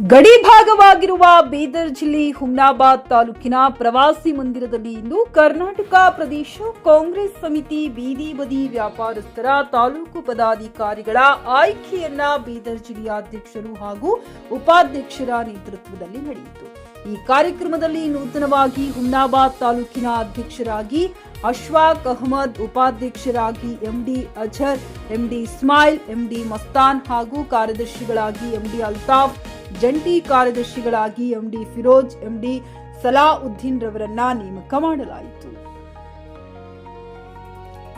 ಗಡಿ ಭಾಗವಾಗಿರುವ ಬೀದರ್ ಜಿಲ್ಲೆ ಹುಮ್ನಾಬಾದ್ ತಾಲೂಕಿನ ಪ್ರವಾಸಿ ಮಂದಿರದಲ್ಲಿ ಇಂದು ಕರ್ನಾಟಕ ಪ್ರದೇಶ ಕಾಂಗ್ರೆಸ್ ಸಮಿತಿ ಬೀದಿ ಬದಿ ವ್ಯಾಪಾರಸ್ಥರ ತಾಲೂಕು ಪದಾಧಿಕಾರಿಗಳ ಆಯ್ಕೆಯನ್ನ ಬೀದರ್ ಜಿಲ್ಲೆಯ ಅಧ್ಯಕ್ಷರು ಹಾಗೂ ಉಪಾಧ್ಯಕ್ಷರ ನೇತೃತ್ವದಲ್ಲಿ ನಡೆಯಿತು. ಈ ಕಾರ್ಯಕ್ರಮದಲ್ಲಿ ನೂತನವಾಗಿ ಹುಮ್ನಾಬಾದ್ ತಾಲೂಕಿನ ಅಧ್ಯಕ್ಷರಾಗಿ ಅಶ್ವಾಕ್ ಅಹಮದ್, ಉಪಾಧ್ಯಕ್ಷರಾಗಿ MD Azhar, MD Ismail, MD Mastan ಹಾಗೂ ಕಾರ್ಯದರ್ಶಿಗಳಾಗಿ ಎಂಡಿ ಅಲ್ತಾಫ್, ಜಂಟಿ ಕಾರ್ಯದರ್ಶಿಗಳಾಗಿ ಎಂಡಿ ಫಿರೋಜ್, ಎಂಡಿ ಸಲಾಉದ್ದೀನ್ ರವರನ್ನ ನೇಮಕ ಮಾಡಲಾಯಿತು.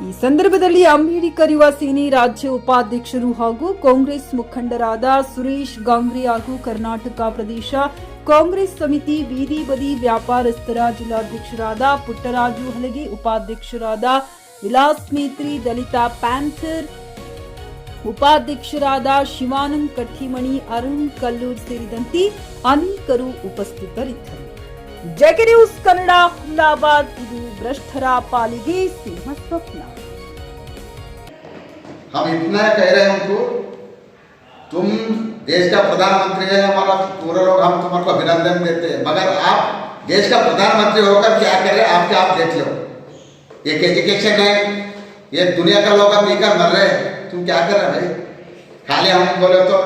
ಈ ಸಂದರ್ಭದಲ್ಲಿ ಅಂಬೇಡ್ಕರ್ ಯುವ ಸೇನೆ ರಾಜ್ಯ ಉಪಾಧ್ಯಕ್ಷರು ಹಾಗೂ ಕಾಂಗ್ರೆಸ್ ಮುಖಂಡರಾದ ಸುರೇಶ್ ಗಾಂಗ್ರೆ ಹಾಗೂ ಕರ್ನಾಟಕ ಪ್ರದೇಶ ಕಾಂಗ್ರೆಸ್ ಸಮಿತಿ ಬೀದಿ ಬದಿ ವ್ಯಾಪಾರಸ್ಥರ ಜಿಲ್ಲಾಧ್ಯಕ್ಷರಾದ ಪುಟ್ಟರಾಜು ಹಲಗೆ, ಉಪಾಧ್ಯಕ್ಷರಾದ ವಿಲಾಸ್ ಮೇತ್ರಿ, ದಲಿತ ಪ್ಯಾಂಥರ್ ಉಪಾಧ್ಯಕ್ಷರಾದ ಶಿವಾನಂದ್ ಕಠಿಮಣಿ, ಅರುಣ್ ಕಲ್ಲೂರ್ ಸೇರಿದಂತೆ ಅನೇಕರು ಉಪಸ್ಥಿತರಿದ್ದರು. JK news Kannada, Humnabad. ಇದು ಭ್ರಷ್ಟರ ಪಾಲಿಗೆ ಸಿಂಹ ಸ್ವಪ್ನ. हम इतना कह रहे हैं उनको, तुम देश का प्रधानमंत्री है, हमारा पूरे लोग हम तुम्हारे को अभिनंदन देते हैं, मगर आप देश का प्रधानमंत्री होकर क्या करें आपके आप देख लो. एक एजुकेशन है, ये दुनिया का लोग अब लेकर मर रहे हैं, तुम क्या कर रहे भाई? खाली हम बोले तो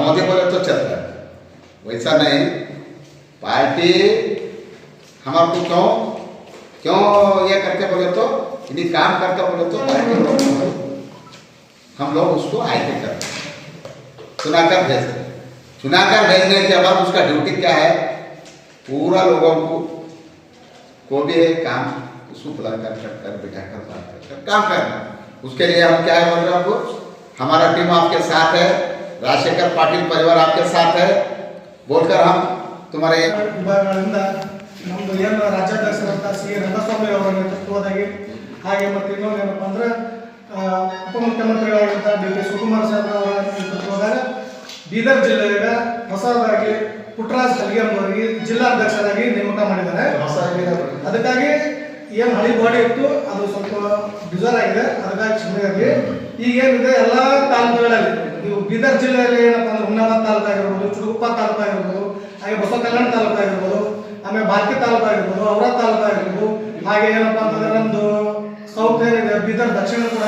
मोदी बोले तो चलता है, वैसा नहीं. पार्टी हमारे को क्यों ये करके बोले तो यदि काम करके बोले तो पार्टी हम लोग उसको आयते करते हैं, चुनाकर भेजते हैं. चुनाकर भेजने के बाद उसका ड्यूटी क्या है? पूरा लोगों को भी है काम, उसको बुला कर बिठा कर बात कर काम करना. उसके लिए हम क्या है बोल रहे हैं आपको, हमारा टीम आपके साथ है, राजशेखर पाटिल परिवार आपके साथ है बोलकर हम तुम्हारे ವಿಭಾಗಗಳಿಂದ ನಮ್ಮದು ಏನು ರಾಜ್ಯಾಧ್ಯಕ್ಷರಂತ ಸಿ ರಂಗಸ್ವಾಮಿ ಅವರ ನೇತೃತ್ವದಾಗಿ, ಹಾಗೆ ಮತ್ತು ಇನ್ನೊಂದು ಏನಪ್ಪ ಅಂದ್ರೆ ಉಪಮುಖ್ಯಮಂತ್ರಿಗಳಾದಂಥ ಡಿ ಕೆ ಶಿವಕುಮಾರ್ ಸಾಹೇಬ್ ಅವರ ನೇತೃತ್ವದಾಗ ಬೀದರ್ ಜಿಲ್ಲೆಯ ಹೊಸದಾಗಿ ಪುಟ್ಟರಾಜ್ ಹಲಗೆ ಅವರಿಗೆ ಜಿಲ್ಲಾಧ್ಯಕ್ಷರಾಗಿ ನೇಮಕ ಮಾಡಿದ್ದಾರೆ. ಅದಕ್ಕಾಗಿ ಏನು ಹಳಿ ಬಾಡಿ ಇತ್ತು ಅದು ಸ್ವಲ್ಪ ಡಿಸರ್ ಆಗಿದೆ, ಅದಕ್ಕಾಗಿ ಕ್ಷಮೆಯಾಗಿ ಈಗ ಏನಿದೆ ಎಲ್ಲ ತಾಲೂಕುಗಳಲ್ಲಿ ನೀವು ಬೀದರ್ ಜಿಲ್ಲೆಯಲ್ಲಿ ಏನಪ್ಪ ಅಂದ್ರೆ ಹುಮ್ನಾಬಾದ್ ತಾಲೂಕು ಆಗಿರ್ಬೋದು, ಚುಡುಗುಪ್ಪ ತಾಲೂಕು ಆಗಿರ್ಬೋದು, ಹಾಗೆ ಬಸವ ಕಲ್ಯಾಣ ತಾಲೂಕು ಆಗಿರ್ಬೋದು, ಆಮೇಲೆ ಬಾಲ್ಕಿ ತಾಲೂಕು ಆಗಿರ್ಬೋದು, ಔರಾ ತಾಲೂಕು ಆಗಿರ್ಬೋದು, ಹಾಗೆ ಏನಪ್ಪ ಅಂತಂದ್ರೆ ನಮ್ಮದು ಸೌತ್ ಏನಿದೆ ಬೀದರ್ ದಕ್ಷಿಣ ಕೂಡ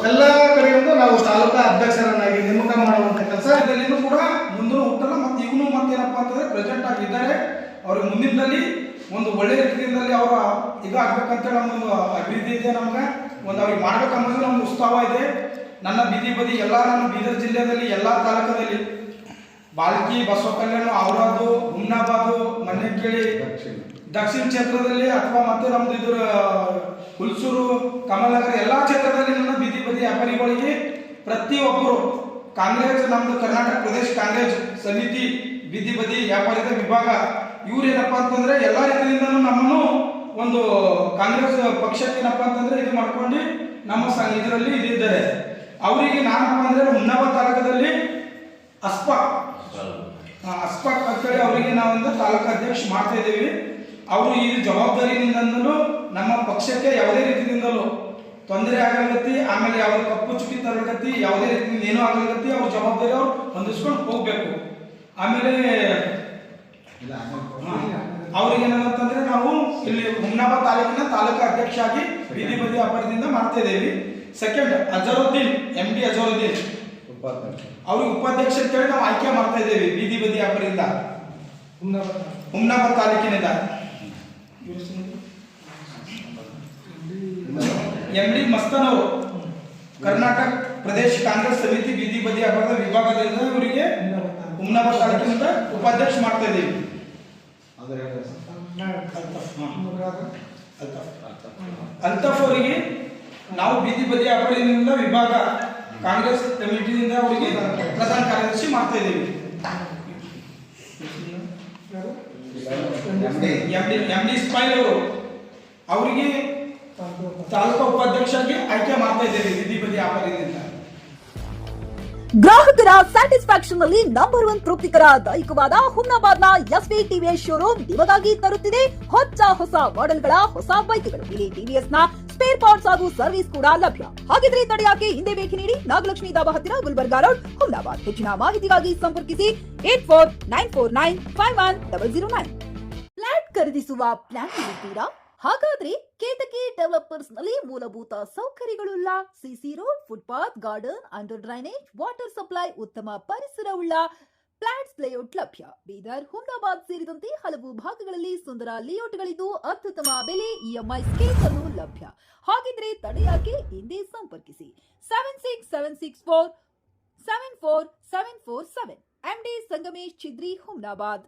ಎಲ್ಲ ಕಡೆಯಿಂದ ನಾವು ತಾಲೂಕಾ ಅಧ್ಯಕ್ಷರನ್ನಾಗಿ ನೇಮಕ ಮಾಡುವಂತ ಕೆಲಸ ಇದರಲ್ಲಿನೂ ಕೂಡ ಮುಂದೂ ಹುಟ್ಟಲ್ಲ. ಮತ್ತು ಇವನು ಮತ್ತೇನಪ್ಪ ಅಂತಂದ್ರೆ ಪ್ರೆಸೆಂಟ್ ಆಗಿದ್ದಾರೆ. ಅವ್ರಿಗೆ ಮುಂದಿನದಲ್ಲಿ ಒಂದು ಒಳ್ಳೆ ರೀತಿಯಲ್ಲಿ ಅವರ ಇದು ಆಗ್ಬೇಕಂತೇಳಿ ನಮ್ಮೊಂದು ಅಭಿವೃದ್ಧಿ ಇದೆ, ನಮ್ಗೆ ಒಂದು ಅವ್ರಿಗೆ ಮಾಡ್ಬೇಕನ್ನೋದು ನಮ್ಗೆ ಉತ್ಸಾಹ ಇದೆ. ನನ್ನ ಬೀದಿ ಬದಿ ಎಲ್ಲ ನನ್ನ ಬೀದರ್ ಜಿಲ್ಲೆಯಲ್ಲಿ ಎಲ್ಲ ತಾಲೂಕದಲ್ಲಿ ಬಾಲ್ಕಿ, ಬಸವ ಕಲ್ಯಾಣ, ಔರಾದು, ಹುಮ್ನಾಬಾದು, ಮನೆಕೇಳಿ, ದಕ್ಷಿಣ ಕ್ಷೇತ್ರದಲ್ಲಿ ಅಥವಾ ಮತ್ತೆ ನಮ್ದು ಇದು ಹುಲ್ಸೂರು, ಕಮಲನಗರ ಎಲ್ಲ ಕ್ಷೇತ್ರದಲ್ಲಿ ನನ್ನ ಬೀದಿ ಬದಿ ವ್ಯಾಪಾರಿಗಳಿಗೆ ಪ್ರತಿಯೊಬ್ಬರು ಕಾಂಗ್ರೆಸ್, ನಮ್ದು ಕರ್ನಾಟಕ ಪ್ರದೇಶ ಕಾಂಗ್ರೆಸ್ ಸಮಿತಿ ಬೀದಿ ಬದಿ ವ್ಯಾಪಾರಿಗಳ ವಿಭಾಗ ಇವ್ರು ಏನಪ್ಪಾ ಅಂತಂದ್ರೆ ಎಲ್ಲ ರೀತಿಯಿಂದನೂ ನಮ್ಮನ್ನು ಒಂದು ಕಾಂಗ್ರೆಸ್ ಪಕ್ಷಕ್ಕೆ ಏನಪ್ಪಾ ಅಂತಂದ್ರೆ ಇದು ಮಾಡ್ಕೊಂಡು ನಮ್ಮ ಇದರಲ್ಲಿ ಇದಿದ್ದಾರೆ. ಅವರಿಗೆ ನಾನಪ್ಪ ಅಂದ್ರೆ ಹುಮ್ನಾಬಾದ್ ತಾಲೂಕದಲ್ಲಿ ಅಸ್ಪಾಕ್ ಅಂತೇಳಿ ಅವರಿಗೆ ನಾವೊಂದು ತಾಲೂಕು ಅಧ್ಯಕ್ಷ ಮಾಡ್ತಾ ಇದ್ದೀವಿ. ಅವರು ಈ ಜವಾಬ್ದಾರಿಯಿಂದಲೂ ನಮ್ಮ ಪಕ್ಷಕ್ಕೆ ಯಾವುದೇ ರೀತಿಯಿಂದಲೂ ತೊಂದರೆ ಆಗಲಗತ್ತಿ, ಆಮೇಲೆ ಯಾವ ಕಪ್ಪು ಚುಕ್ಕಿ ತರಗತ್ತಿ, ಯಾವುದೇ ರೀತಿಯಿಂದ ಏನೂ ಆಗಲಗತ್ತಿ ಅವ್ರ ಜವಾಬ್ದಾರಿ ಅವ್ರು ಹೊಂದಿಸ್ಕೊಂಡು ಹೋಗ್ಬೇಕು. ಆಮೇಲೆ ಅವ್ರಿಗೆ ಏನಂತಂದ್ರೆ ನಾವು ಇಲ್ಲಿ ಹುಮ್ನಾಬಾದ್ ತಾಲೂಕಿನ ತಾಲೂಕು ಅಧ್ಯಕ್ಷ ಆಗಿ ಬೀದಿ ಬದಿ ವ್ಯಾಪಾರದಿಂದ ಮಾಡ್ತಾ ಇದ್ದೀವಿ. ಸೆಕೆಂಡ್ ಅಜರುದ್ದೀನ್, ಎಂಡಿ ಅಜರುದ್ದೀನ್ ಅವ್ರಿಗೆ ಉಪಾಧ್ಯಕ್ಷ ಅಂತೇಳಿ ನಾವು ಆಯ್ಕೆ ಮಾಡ್ತಾ ಇದ್ದೇವೆ ಬೀದಿ ಬದಿ ವ್ಯಾಪಾರದಿಂದ ಹುಮ್ನಾಬಾದ್ ತಾಲೂಕಿನಿಂದ. ಎಂಡಿ ಮಸ್ತಾನ್ ಅವರು ಕರ್ನಾಟಕ ಪ್ರದೇಶ ಕಾಂಗ್ರೆಸ್ ಸಮಿತಿ ಬೀದಿ ಬದಿ ವ್ಯಾಪಾರದ ವಿಭಾಗದಿಂದ ಇವರಿಗೆ ಹುಮ್ನಾಬಾದ್ ತಾಲೂಕಿನಿಂದ ಉಪಾಧ್ಯಕ್ಷ ಮಾಡ್ತಾ ಇದ್ದೀವಿ. ಅಲ್ತಾಫ್ ಅವರಿಗೆ ನಾವು ಬೀದಿ ಬದಿ ವ್ಯಾಪಾರದಿಂದ ವಿಭಾಗ ಕಾಂಗ್ರೆಸ್ ಕಮಿಟಿಯಿಂದ ಅವರಿಗೆ ಪ್ರಧಾನ ಕಾರ್ಯದರ್ಶಿ ಮಾಡ್ತಾ ಇದ್ದೀವಿ. ಎಂಡಿ ಇಸ್ಮಾಯಿಲ್ ಅವರು ಅವರಿಗೆ ತಾಲೂಕಾ ಉಪಾಧ್ಯಕ್ಷರಿಗೆ ಆಯ್ಕೆ ಮಾಡ್ತಾ ಇದ್ದೇವೆ ಬೀದಿ ಬದಿ ವ್ಯಾಪಾರದಿಂದ. ಗ್ರಾಹಕರ ಸ್ಯಾಟಿಸ್ಫ್ಯಾಕ್ಷನ್ ನಲ್ಲಿ ನಂಬರ್ 1 ತೃಪ್ತಿಕರ ದೈಹಿಕವಾದ ಹುಮ್ನಾಬಾದ್ನ ಎಸ್ವಿ ಟಿವಿಎಸ್ ಶೋರೂಮ್ ನಿಮಗಾಗಿ ತರುತ್ತಿದೆ ಹೊಸ ಮಾಡೆಲ್ಗಳ ಹೊಸ ಬೈಕ್ಗಳು. ಇಲ್ಲಿ ಟಿವಿಎಸ್ ನ ಸ್ಪೇರ್ ಪಾರ್ಟ್ಸ್ ಹಾಗೂ ಸರ್ವಿಸ್ ಕೂಡ ಲಭ್ಯ. ಹಾಗಿದ್ರೆ ತಡೆಯಾಕೆ ಹಿಂದೆ ಭೇಟಿ ನೀಡಿ ನಾಗಲಕ್ಷ್ಮಿ ದಾಬಾ ಹತ್ತಿರ ಗುಲ್ಬರ್ಗಾ ರೋಡ್, ಹುಮ್ನಾಬಾದ್. ಹೆಚ್ಚಿನ ಮಾಹಿತಿಗಾಗಿ ಸಂಪರ್ಕಿಸಿ 8494951009. ಫ್ಲಾಟ್ ಖರೀದಿಸುವ ಪ್ಲಾನ್ ಇದ್ದೀರಾ? ಹಾಗಾದ್ರೆ ಕೇತಕಿ ಡೆವಲಪರ್ಸ್ ನಲ್ಲಿ ಮೂಲಭೂತ ಸೌಕರ್ಯಗಳುಳ್ಳ CC road, footpath, garden, under drainage, water supply, ಉತ್ತಮ ಪರಿಸರವುಳ್ಳ ಫ್ಲಾಟ್ಸ್ ಲೇಔಟ್ ಲಭ್ಯ. ಬೀದರ್, ಹುಮ್ನಾಬಾದ್ ಸೇರಿದಂತೆ ಹಲವು ಭಾಗಗಳಲ್ಲಿ ಸುಂದರ ಲೇಔಟ್ಗಳಿದ್ದು ಅತ್ಯುತ್ತಮ ಬೆಲೆ, ಇಎಂಐ ಸ್ಕೀಮ್ಸ್ ಅನ್ನು ಲಭ್ಯ. ಹಾಗಿದ್ರೆ ತಡೆಯಾಕೆ ಹಿಂದೆ ಸಂಪರ್ಕಿಸಿ 7676474747. MD ಸಂಗಮೇಶ್ ಚಿದ್ರಿ, ಹುಮ್ನಾಬಾದ್.